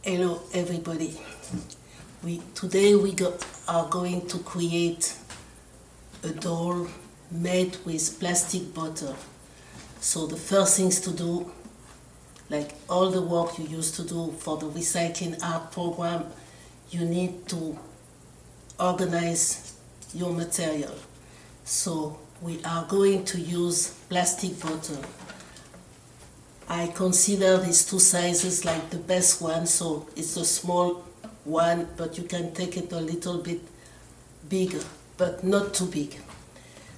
Hello everybody. Today we are going to create a doll made with plastic bottle. So the first things to do, like all the work you used to do for the recycling art program, you need to organize your material. So we are going to use plastic bottle. I consider these two sizes like the best one, so it's a small one, but you can take it a little bit bigger, but not too big.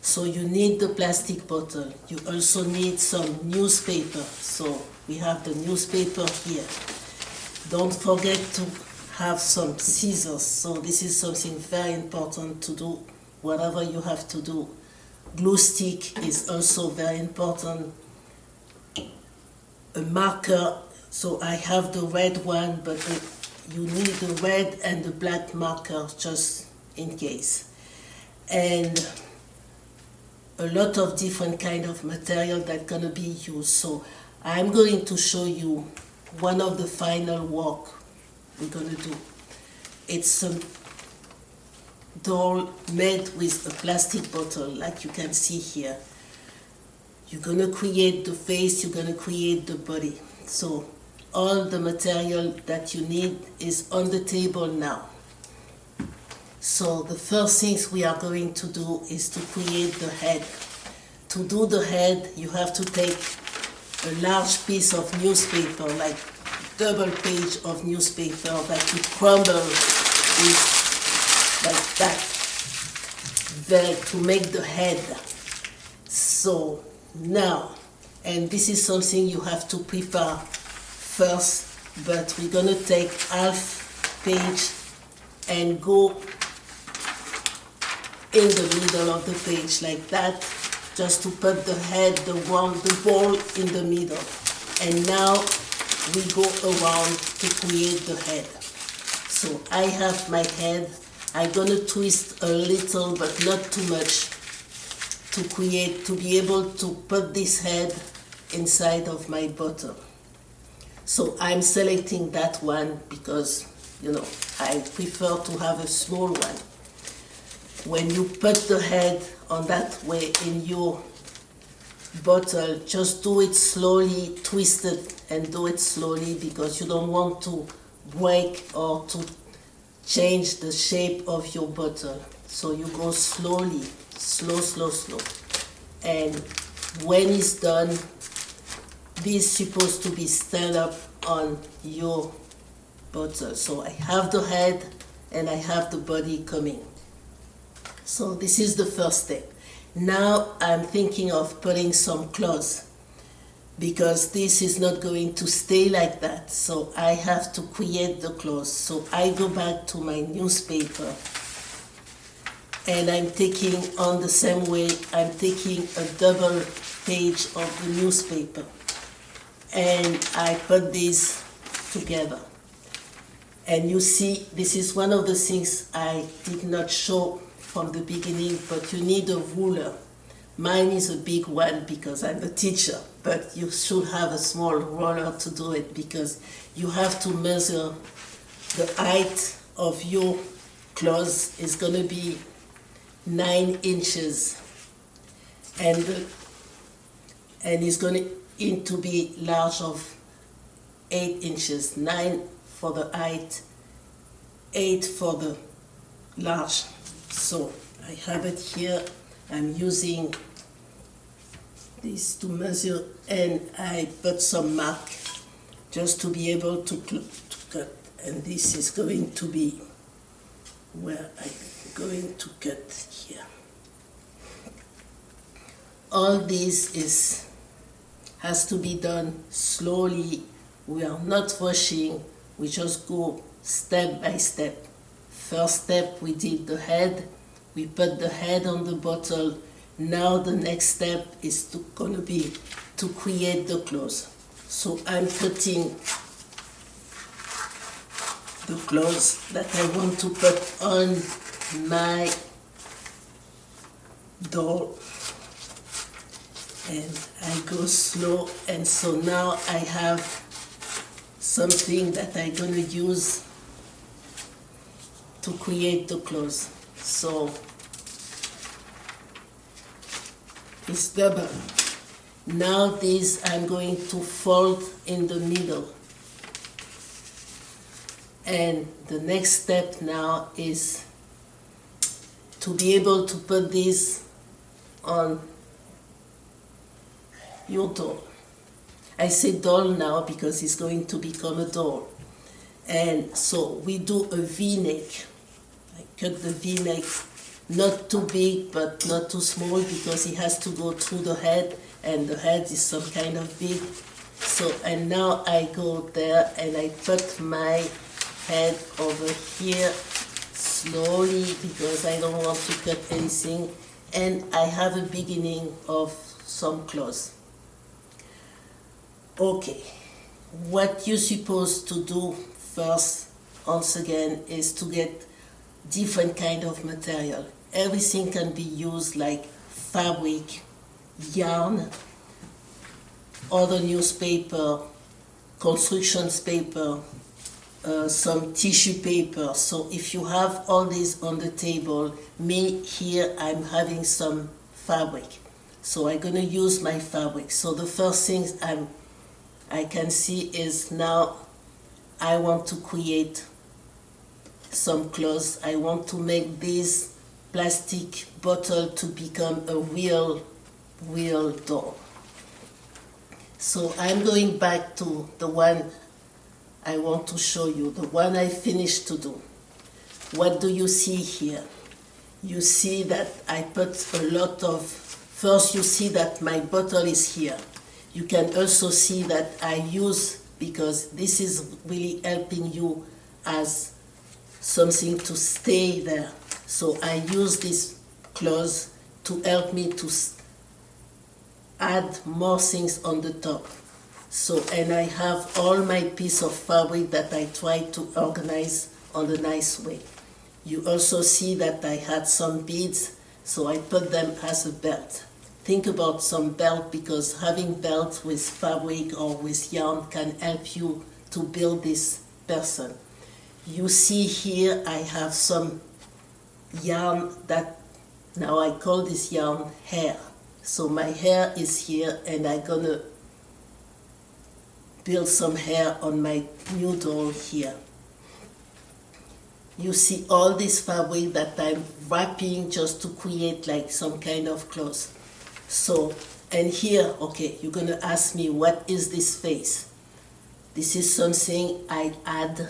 So you need the plastic bottle. You also need some newspaper. So we have the newspaper here. Don't forget to have some scissors. So this is something very important to do, whatever you have to do. Glue stick is also very important. A marker, so I have the red one, but you need the red and the black marker just in case. And a lot of different kind of material that's gonna be used. So I'm going to show you one of the final work we're gonna do. It's a doll made with a plastic bottle, like you can see here. You're going to create the face, you're going to create the body. So all the material that you need is on the table now. So the first things we are going to do is to create the head. To do the head, you have to take a large piece of newspaper, like double page of newspaper that you crumble with like that, there to make the head. So now, and this is something you have to prepare first, but we're gonna take half page and go in the middle of the page like that, just to put the head, the ball in the middle. And now we go around to create the head. So I have my head. I'm gonna twist a little, but not too much, to be able to put this head inside of my bottle. So I'm selecting that one because, I prefer to have a small one. When you put the head on that way in your bottle, just do it slowly, twist it and do it slowly because you don't want to break or to change the shape of your bottle. So you go slowly, slow. And when it's done, this is supposed to be stand up on your bottle. So I have the head and I have the body coming. So this is the first step. Now I'm thinking of putting some clothes because this is not going to stay like that. So I have to create the clothes. So I go back to my newspaper and I'm taking, on the same way, I'm taking a double page of the newspaper and I put these together. And you see, this is one of the things I did not show from the beginning, but you need a ruler. Mine is a big one because I'm a teacher, but you should have a small ruler to do it because you have to measure the height of your clothes is going to be 9 inches, and it's going to be large of 8 inches, 9 for the height, 8 for the large. So I have it here. I'm using this to measure, and I put some mark just to be able to cut, and this is going to be where I'm going to cut here. All this has to be done slowly. We are not rushing, we just go step by step. First step, we did the head, we put the head on the bottle. Now the next step is gonna be to create the clothes. So I'm putting the clothes that I want to put on my doll. And I go slow, and so now I have something that I'm gonna use to create the clothes. So it's double. Now this I'm going to fold in the middle. And the next step now is to be able to put this on your doll. I say doll now because it's going to become a doll. And so we do a V-neck. I cut the V-neck, not too big but not too small because it has to go through the head, and the head is some kind of big. So, and now I go there and I put my head over here slowly because I don't want to cut anything, and I have a beginning of some clothes. Okay, what you're supposed to do first, once again, is to get different kind of material. Everything can be used like fabric, yarn, other newspaper, construction paper, some tissue paper. So if you have all these on the table, me here I'm having some fabric. So I'm gonna use my fabric. So the first thing I can see is now I want to create some clothes. I want to make this plastic bottle to become a real doll. So I'm going back to the one I want to show you, the one I finished to do. What do you see here? You see that I put a lot of, first you see that my bottle is here. You can also see that I use, because this is really helping you as something to stay there. So I use this cloth to help me to add more things on the top. So, and I have all my piece of fabric that I try to organize on a nice way. You also see that I had some beads, so I put them as a belt. Think about some belt, because having belt with fabric or with yarn can help you to build this person. You see here I have some yarn that, now I call this yarn hair. So my hair is here and I'm gonna build some hair on my new doll here. You see all this fabric that I'm wrapping just to create like some kind of clothes. So, and here, okay, you're gonna ask me, what is this face? This is something I add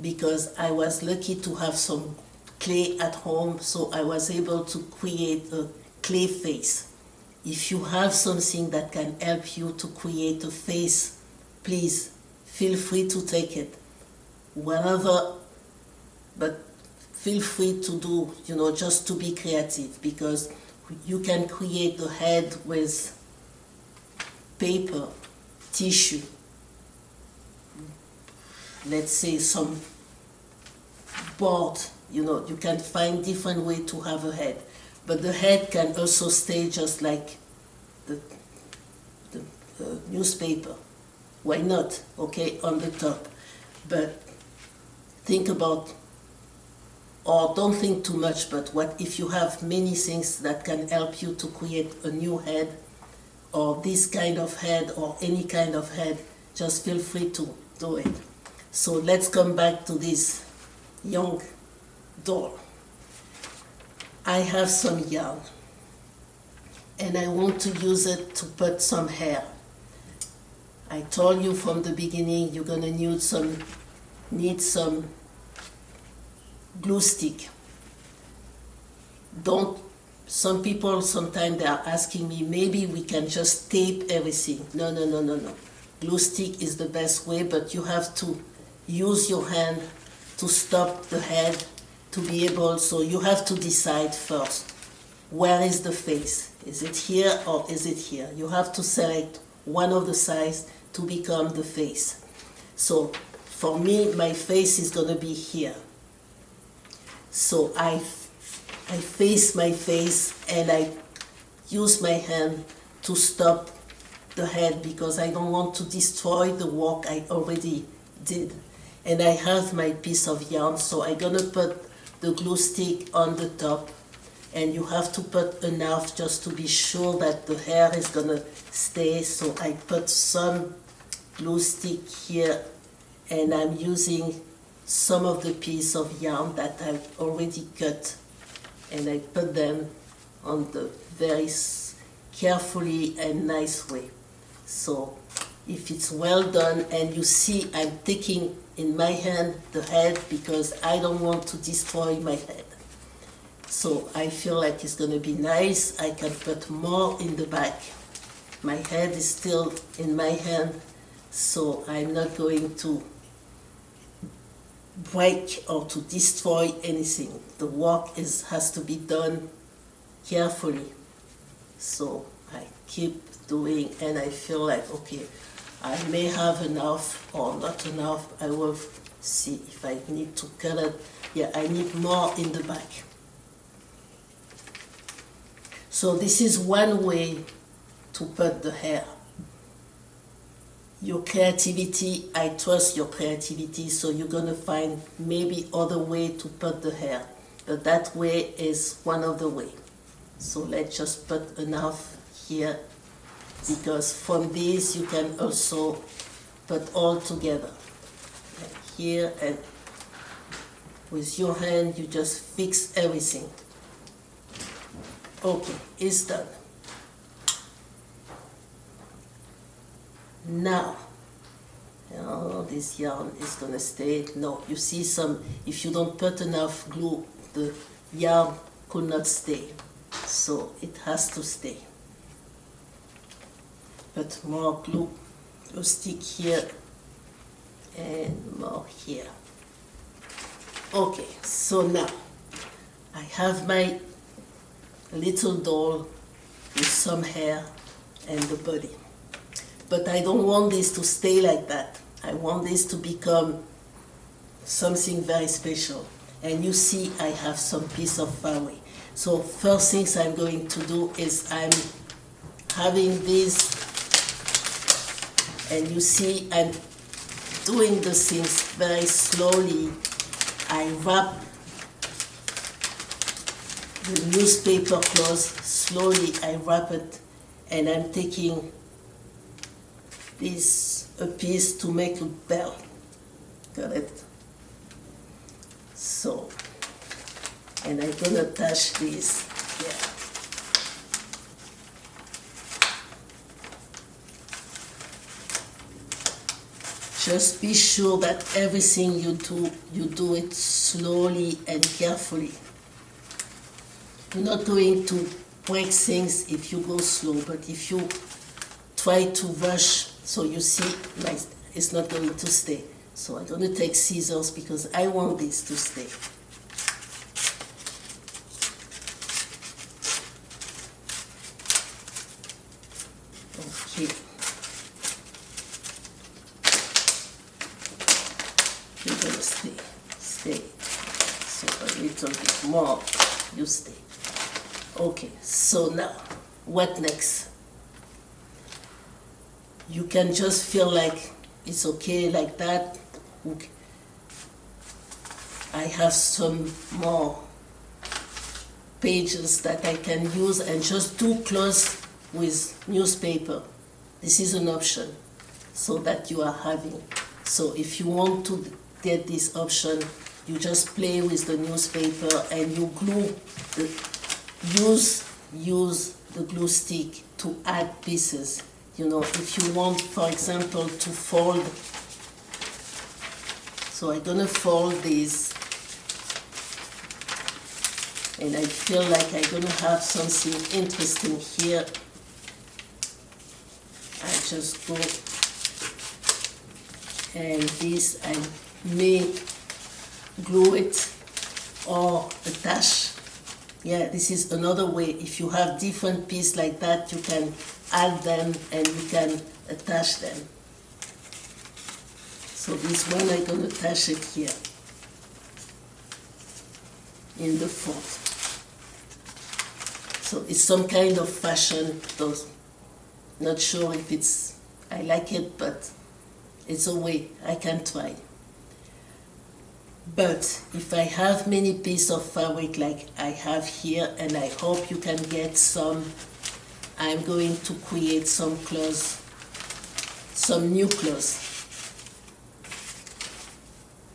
because I was lucky to have some clay at home, so I was able to create a clay face. If you have something that can help you to create a face, please feel free to take it. Whatever, but feel free to do, just to be creative, because you can create a head with paper, tissue, let's say some board, you can find different way to have a head. But the head can also stay just like the newspaper. Why not? Okay, on the top. But think about, or don't think too much, but what if you have many things that can help you to create a new head, or this kind of head, or any kind of head, just feel free to do it. So let's come back to this young doll. I have some yarn, and I want to use it to put some hair. I told you from the beginning you're gonna need some glue stick. Some people sometimes they are asking me, maybe we can just tape everything. No. Glue stick is the best way, but you have to use your hand to stop the head to be able, so you have to decide first, where is the face? Is it here or is it here? You have to select one of the sides to become the face. So for me, my face is gonna be here. So I face my face and I use my hand to stop the head because I don't want to destroy the work I already did. And I have my piece of yarn, so I'm gonna put the glue stick on the top, and you have to put enough just to be sure that the hair is gonna stay. So I put some glue stick here, and I'm using some of the piece of yarn that I've already cut, and I put them on the very carefully and nice way. So if it's well done, and you see I'm taking in my hand the head because I don't want to destroy my head. So I feel like it's gonna be nice. I can put more in the back. My head is still in my hand, so I'm not going to break or to destroy anything. The work has to be done carefully. So I keep doing, and I feel like, okay, I may have enough or not enough. I will see if I need to cut it. Yeah, I need more in the back. So this is one way to put the hair. Your creativity, I trust your creativity, so you're gonna find maybe other way to put the hair, but that way is one of the way. So let's just put enough here, because from this you can also put all together. Like here, and with your hand you just fix everything. Okay, it's done. Now, oh, this yarn is gonna stay. No, you see some, if you don't put enough glue, the yarn could not stay. So it has to stay. Put more glue stick here and more here. Okay, so now I have my little doll with some hair and the body. But I don't want this to stay like that. I want this to become something very special. And you see I have some piece of fabric. So first things I'm going to do is I'm having this, and you see I'm doing the things very slowly. I wrap the newspaper close, slowly I wrap it, and I'm taking a piece to make a bell. Got it? So, and I'm gonna attach this here. Just be sure that everything you do it slowly and carefully. You're not going to break things if you go slow, but if you try to rush, so you see, like, it's not going to stay. So I'm going to take scissors because I want this to stay. Okay. You're going to stay. So a little bit more, you stay. Okay, so now, what next? You can just feel like it's okay like that. Okay. I have some more pages that I can use and just do close with newspaper. This is an option so that you are having. So if you want to get this option, you just play with the newspaper and you glue use the glue stick to add pieces. You know, if you want, for example, to fold. So I'm gonna fold this, and I feel like I'm gonna have something interesting here. I just go, and this I may glue it or attach. Yeah, this is another way. If you have different pieces like that, you can add them and you can attach them. So this one I'm going to attach it here in the front. So it's some kind of fashion, those Not sure if I like it, but it's a way I can try. But if I have many pieces of fabric like I have here, and I hope you can get some, I'm going to create some clothes, some new clothes.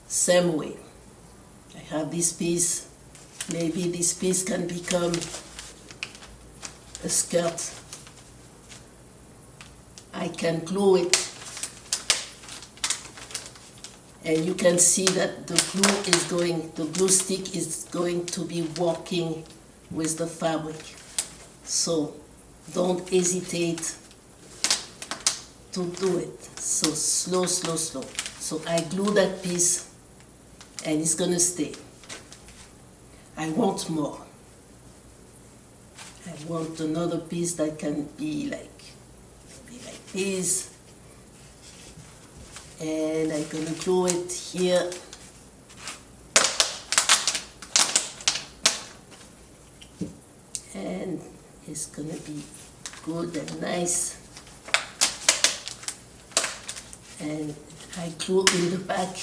Same way. I have this piece, maybe this piece can become a skirt. I can glue it. And you can see that the glue stick is going to be working with the fabric. So don't hesitate to do it. So slow, slow, slow. So I glue that piece and it's gonna stay. I want more. I want another piece that can be like this. And I'm gonna glue it here. And it's gonna be good and nice. And I glue in the back.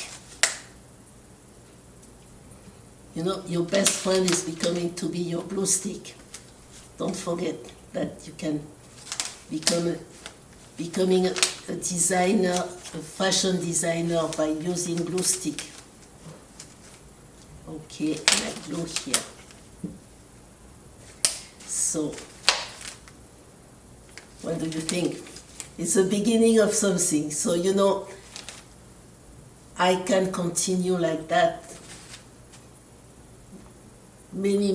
You know, your best friend is becoming to be your glue stick. Don't forget that you can becoming a designer, a fashion designer by using glue stick. Okay, and I glue here. So, what do you think? It's the beginning of something. So, you know, I can continue like that many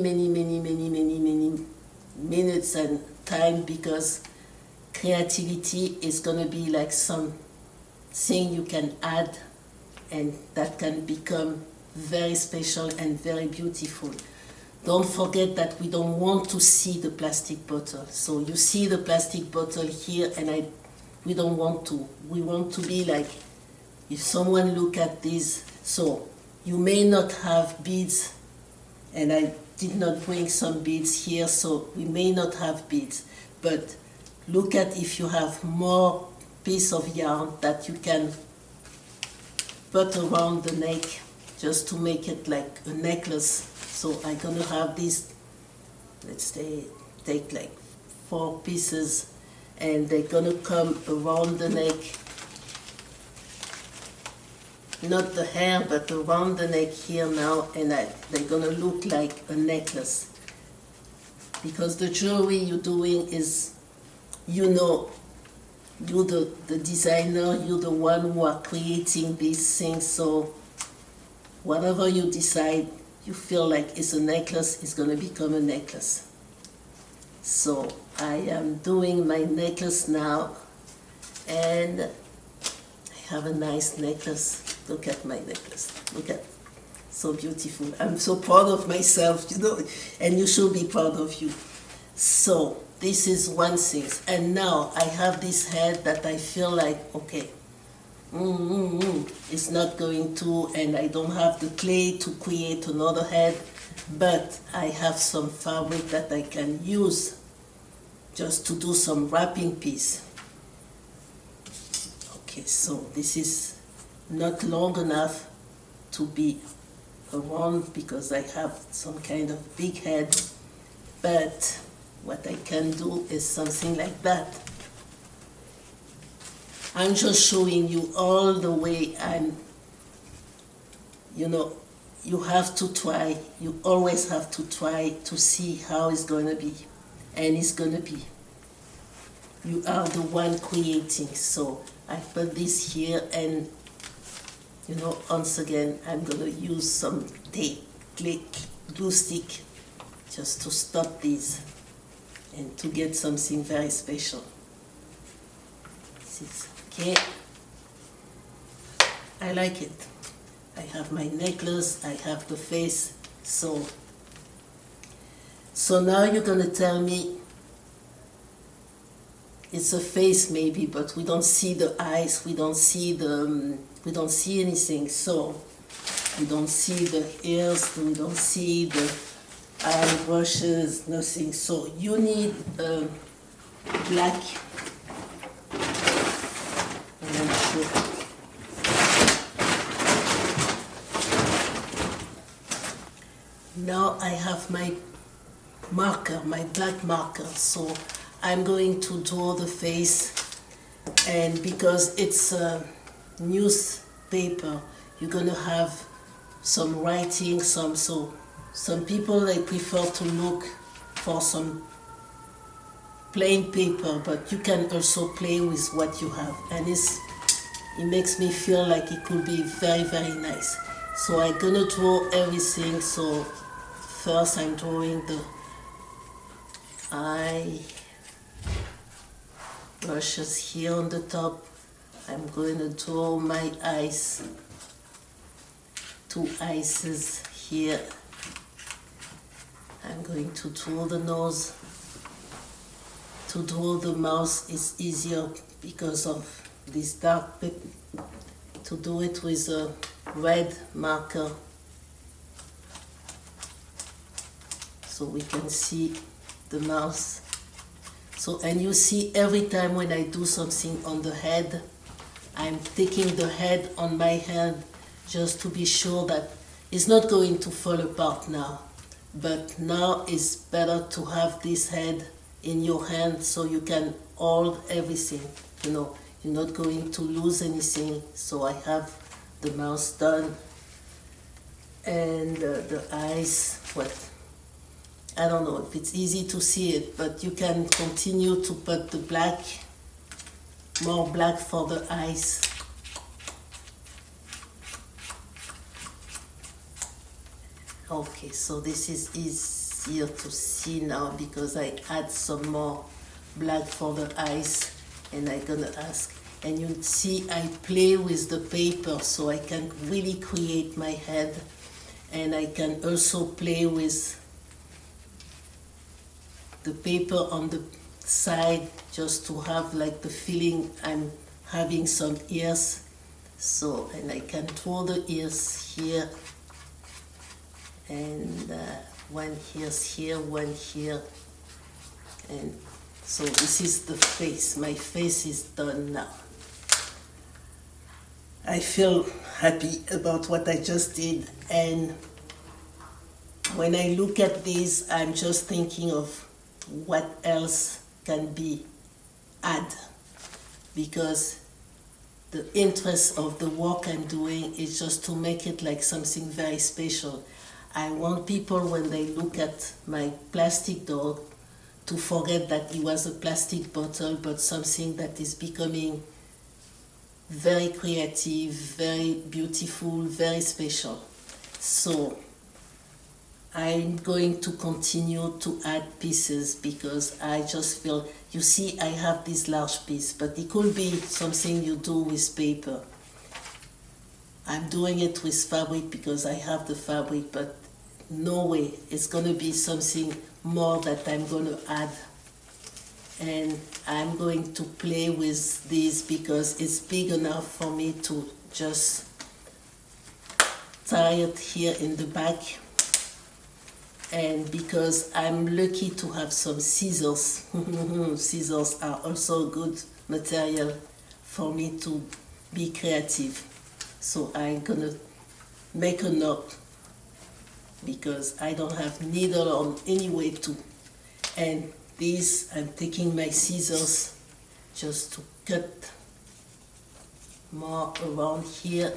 minutes and time, because creativity is going to be like something you can add and that can become very special and very beautiful. Don't forget that we don't want to see the plastic bottle. So you see the plastic bottle here, and we don't want to. We want to be like, if someone look at this, so you may not have beads, and I did not bring some beads here, so we may not have beads, but look at if you have more piece of yarn that you can put around the neck just to make it like a necklace. So I'm gonna have this, let's say, take like 4 pieces, and they're gonna come around the neck, not the hair, but around the neck here now, and they're gonna look like a necklace. Because the jewelry you're doing is, you know, you're the designer, you're the one who are creating these things, so whatever you decide, you feel like it's a necklace, it's gonna become a necklace. So I am doing my necklace now, and I have a nice necklace. Look at my necklace, look at, so beautiful. I'm so proud of myself, you know, and you should be proud of you. So this is one thing, and now I have this head that I feel like, okay, it's not going to, and I don't have the clay to create another head, but I have some fabric that I can use just to do some wrapping piece. Okay, so this is not long enough to be around because I have some kind of big head, but what I can do is something like that. I'm just showing you all the way. You know, you have to try, you always have to try to see how it's going to be, and it's going to be. You are the one creating, so I put this here, and you know, once again, I'm going to use some tape, glue stick, just to stop these and to get something very special. This is okay. I like it. I have my necklace, I have the face, so now you're going to tell me it's a face maybe, but we don't see the eyes, we don't see anything, so we don't see the ears, we don't see the eye brushes, nothing. So you need black So now I have my marker, my black marker, so I'm going to draw the face, and because it's a newspaper, you're gonna have some writing, some people they prefer to look for some plain paper, but you can also play with what you have, and it makes me feel like it could be very, very nice. So I'm gonna draw everything. So first I'm drawing the eye brushes here on the top. I'm going to draw my eyes, two eyes here. I'm going to draw the nose. To draw the mouth is easier because of this dark paper. To do it with a red marker, so we can see the mouth. So, and you see every time when I do something on the head, I'm taking the head on my hand just to be sure that it's not going to fall apart now. But now it's better to have this head in your hand so you can hold everything. You know, you're not going to lose anything. So I have the mouth done, and the eyes, I don't know if it's easy to see it, but you can continue to put the black, more black for the eyes. Okay, so this is easier to see now because I add some more black for the eyes, and I'm gonna ask. And you see I play with the paper so I can really create my head, and I can also play with the paper on the side just to have like the feeling I'm having some ears. So, and I can draw the ears here, and one ears here, one here, and so this is the face. My face is done now. I feel happy about what I just did, and when I look at this, I'm just thinking of what else can be added, because the interest of the work I'm doing is just to make it like something very special. I want people, when they look at my plastic dog, to forget that it was a plastic bottle, but something that is becoming very creative, very beautiful, very special. So I'm going to continue to add pieces because I just feel, you see, I have this large piece, but it could be something you do with paper. I'm doing it with fabric because I have the fabric, but no way, it's going to be something more that I'm going to add. And I'm going to play with this because it's big enough for me to just tie it here in the back. And because I'm lucky to have some scissors, scissors are also a good material for me to be creative. So I'm gonna make a knot because I don't have needle on any way to. And this, I'm taking my scissors just to cut more around here.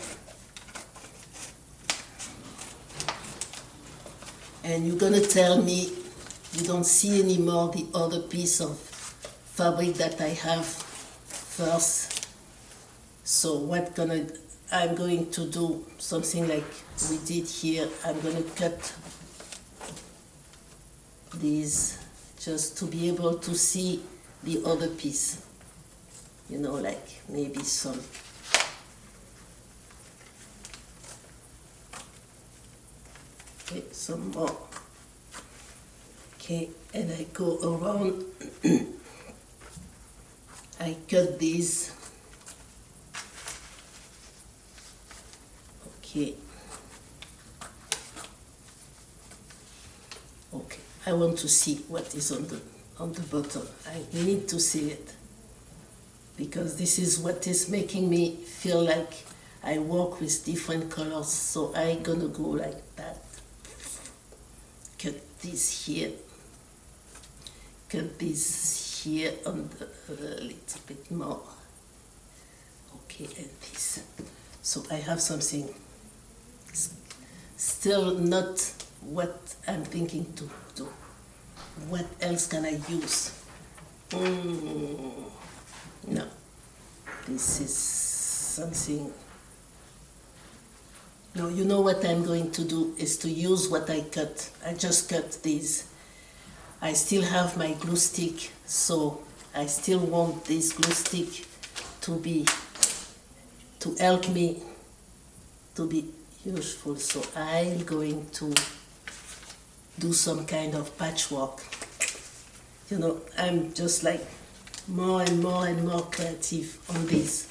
And you're gonna tell me you don't see anymore the other piece of fabric that I have first. So I'm going to do something like we did here. I'm gonna cut these just to be able to see the other piece. You know, like maybe some. Okay, some more. Okay, and I go around. I cut these. Okay. Okay, I want to see what is on the bottom. I need to see it. because this is what is making me feel like I work with different colors. So I'm gonna go like that. Cut this here. Cut this here on the a little bit more. Okay, and this. So I have something still not what I'm thinking to do. What else can I use? No, this is something. No, you know what I'm going to do is to use what I cut. I just cut these. I still have my glue stick, so I still want this glue stick to help me to be useful. So I'm going to do some kind of patchwork. You know, I'm just like more and more and more creative on this.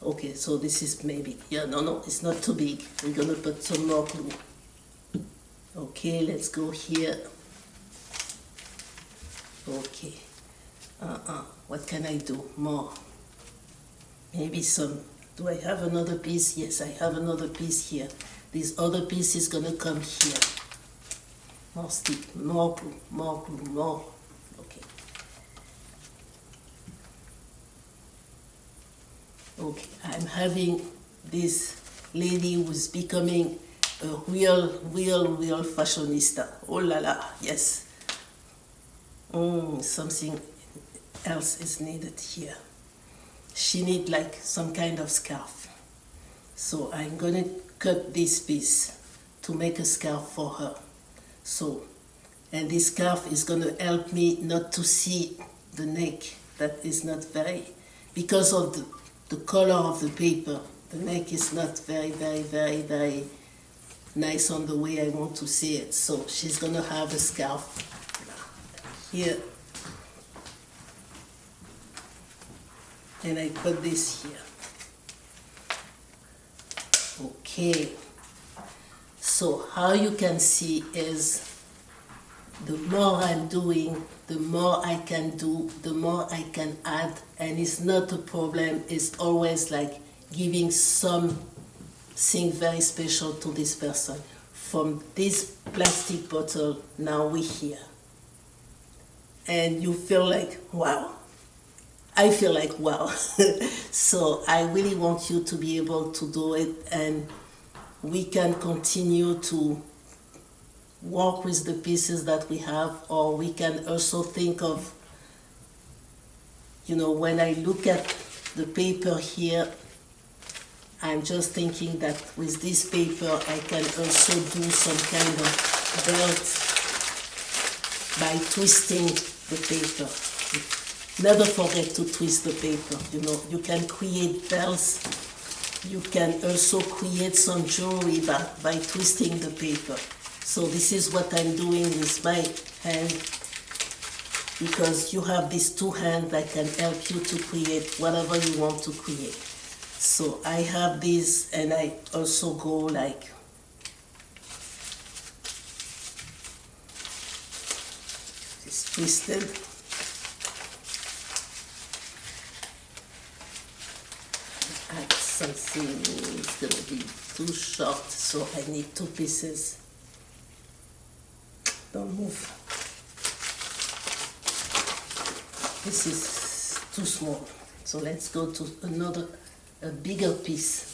Okay, so this is maybe, no, it's not too big. We're gonna put some more glue. Okay, let's go here. Okay, what can I do more? Maybe some, do I have another piece? Yes, I have another piece here. This other piece is gonna come here. More stick, more glue, more glue, more. Okay. Okay, I'm having this lady who's becoming a real fashionista. Oh la la, yes. Something else is needed here. She needs like some kind of scarf. So I'm gonna cut this piece to make a scarf for her. So, and this scarf is gonna help me not to see the neck. That is not very, because of the color of the paper, the neck is not very nice on the way I want to see it. So she's gonna have a scarf here. And I put this here. Okay. So how you can see is the more I'm doing, the more I can do, the more I can add, and it's not a problem. It's always like giving something very special to this person. From this plastic bottle, now we're here. And you feel like, wow. I feel like, wow. So I really want you to be able to do it, and we can continue to work with the pieces that we have, or we can also think of, when I look at the paper here, I'm just thinking that with this paper I can also do some kind of belt by twisting the paper. Never forget to twist the paper. You can create belts. You can also create some jewelry by twisting the paper. So this is what I'm doing with my hand, because you have these two hands that can help you to create whatever you want to create. So I have this, and I also go like this twisted. Add something, it's gonna be too short, so I need two pieces. Don't move. This is too small, so let's go to a bigger piece.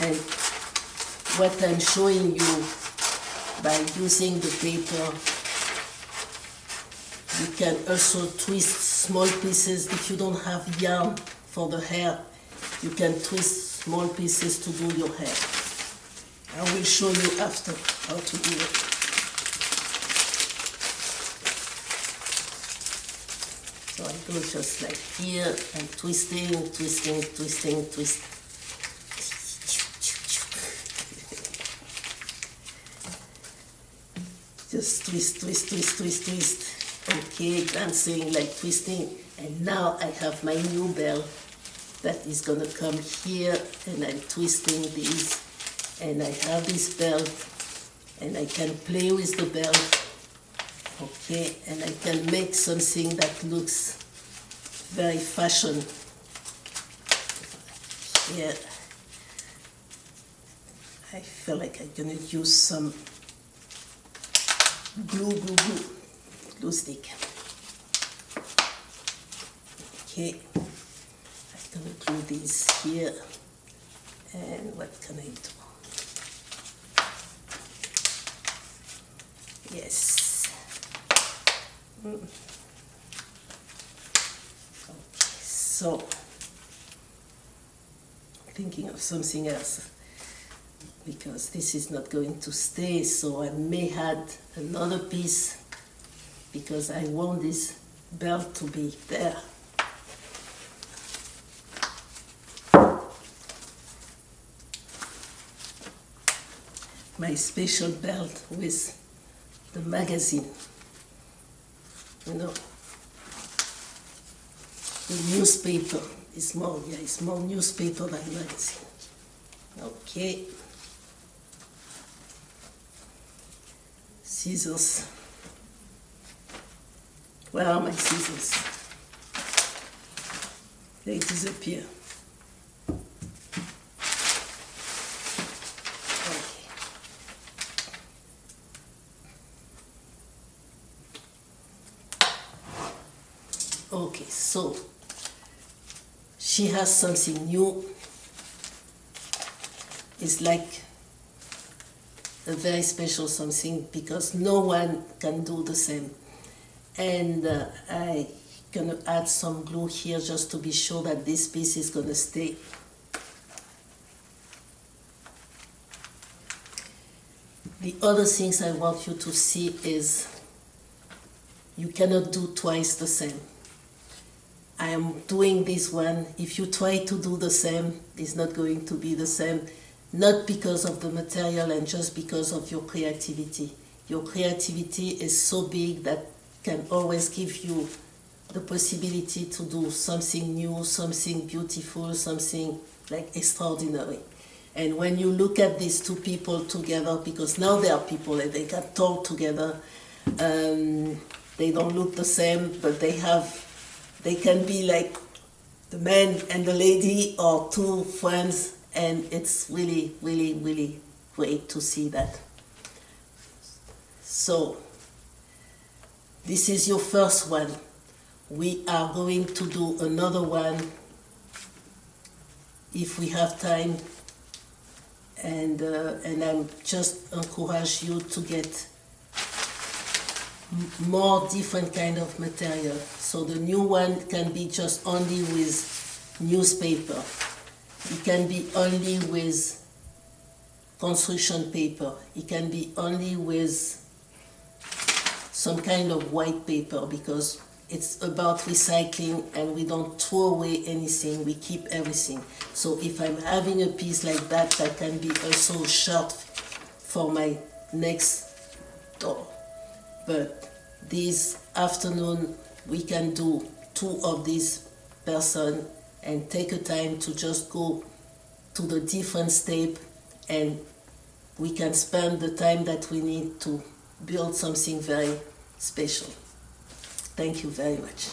And what I'm showing you, by using the paper, you can also twist small pieces. If you don't have yarn for the hair, you can twist small pieces to do your hair. I will show you after how to do it. So I go just like here and twisting. Just twist. Okay, dancing, like twisting. And now I have my new bell that is gonna come here, and I'm twisting these, and I have this belt and I can play with the belt, okay, and I can make something that looks very fashion. Here, I feel like I'm gonna use some glue stick. Okay, I'm gonna glue these here, and what can I do? Yes. Okay, so thinking of something else, because this is not going to stay, so I may add another piece because I want this belt to be there. My special belt with the magazine, you know, the newspaper is more, yeah, it's more newspaper than magazine. Okay. Scissors. Where are my scissors? They disappear. Okay, so she has something new. It's like a very special something because no one can do the same. And I'm gonna add some glue here just to be sure that this piece is gonna stay. The other things I want you to see is you cannot do twice the same. I am doing this one. If you try to do the same, it's not going to be the same. Not because of the material and just because of your creativity. Your creativity is so big that can always give you the possibility to do something new, something beautiful, something like extraordinary. And when you look at these two people together, because now they are people and they can talk together, they don't look the same, but they can be like the man and the lady or two friends, and it's really, really, really great to see that. So, this is your first one. We are going to do another one if we have time, and I'm just encourage you to get more different kind of material. So the new one can be just only with newspaper. It can be only with construction paper. It can be only with some kind of white paper, because it's about recycling and we don't throw away anything, we keep everything. So if I'm having a piece like that, that can be also a shirt for my next door. But this afternoon we can do two of these person and take a time to just go to the different step, and we can spend the time that we need to build something very special. Thank you very much.